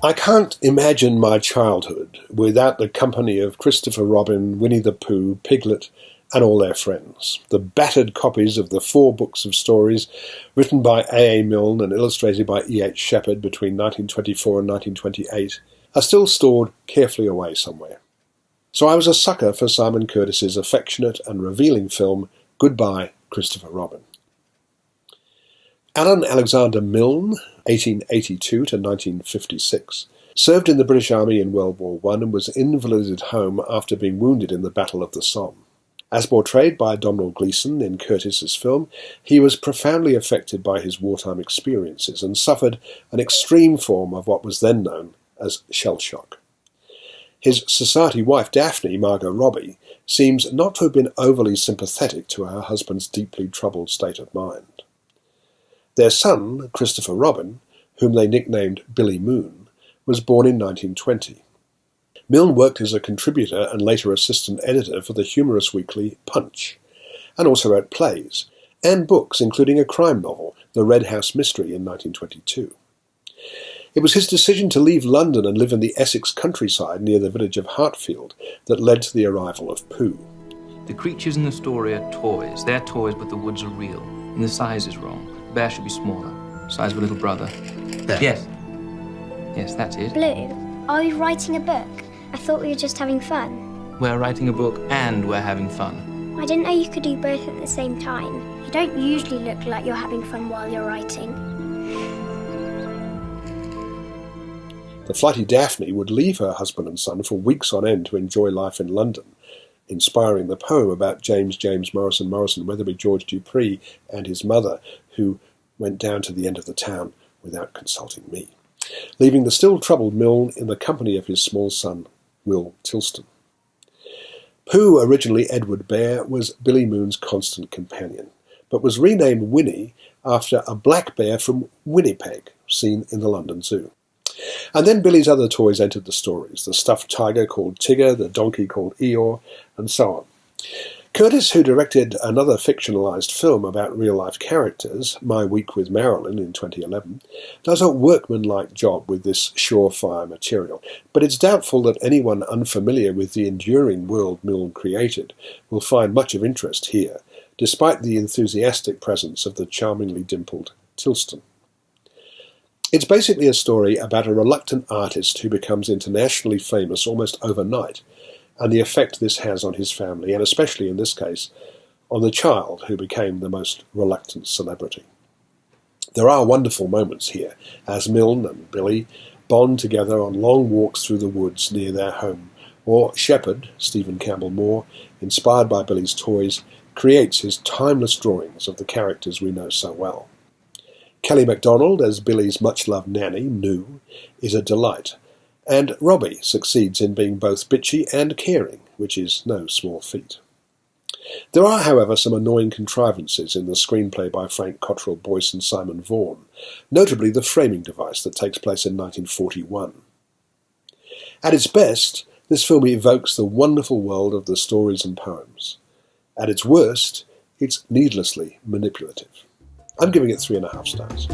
I can't imagine my childhood without the company of Christopher Robin, Winnie-the-Pooh, Piglet, and all their friends. The battered copies of the 4 books of stories written by A. A. Milne and illustrated by E. H. Shepard between 1924 and 1928 are still stored carefully away somewhere. So I was a sucker for Simon Curtis's affectionate and revealing film Goodbye, Christopher Robin. Alan Alexander Milne, 1882 to 1956, served in the British Army in World War I and was invalided home after being wounded in the Battle of the Somme. As portrayed by Domhnall Gleeson in Curtis's film, he was profoundly affected by his wartime experiences and suffered an extreme form of what was then known as shell shock. His society wife Daphne, Margot Robbie, seems not to have been overly sympathetic to her husband's deeply troubled state of mind. Their son, Christopher Robin, whom they nicknamed Billy Moon, was born in 1920. Milne worked as a contributor and later assistant editor for the humorous weekly Punch, and also wrote plays and books, including a crime novel, The Red House Mystery, in 1922. It was his decision to leave London and live in the Essex countryside near the village of Hartfield that led to the arrival of Pooh. The creatures in the story are toys. They're toys, but the woods are real, and the size is wrong. The bear should be smaller, size of a little brother. There. Yes. Yes, that's it. Blue, are you writing a book? I thought we were just having fun. We're writing a book and we're having fun. I didn't know you could do both at the same time. You don't usually look like you're having fun while you're writing. The flighty Daphne would leave her husband and son for weeks on end to enjoy life in London, inspiring the poem about James Morrison, Weatherby George Dupree, and his mother, who went down to the end of the town without consulting me, leaving the still troubled Milne in the company of his small son, Will Tilston. Pooh, originally Edward Bear, was Billy Moon's constant companion, but was renamed Winnie after a black bear from Winnipeg, seen in the London Zoo. And then Billy's other toys entered the stories, the stuffed tiger called Tigger, the donkey called Eeyore, and so on. Curtis, who directed another fictionalised film about real-life characters, My Week with Marilyn in 2011, does a workmanlike job with this surefire material, but it's doubtful that anyone unfamiliar with the enduring world Milne created will find much of interest here, despite the enthusiastic presence of the charmingly dimpled Tilston. It's basically a story about a reluctant artist who becomes internationally famous almost overnight, and the effect this has on his family, and especially in this case, on the child who became the most reluctant celebrity. There are wonderful moments here, as Milne and Billy bond together on long walks through the woods near their home, or Shepard, Stephen Campbell Moore, inspired by Billy's toys, creates his timeless drawings of the characters we know so well. Kelly MacDonald, as Billy's much-loved nanny, Noo, is a delight, and Robbie succeeds in being both bitchy and caring, which is no small feat. There are, however, some annoying contrivances in the screenplay by Frank Cottrell Boyce and Simon Vaughan, notably the framing device that takes place in 1941. At its best, this film evokes the wonderful world of the stories and poems. At its worst, it's needlessly manipulative. I'm giving it 3.5 stars.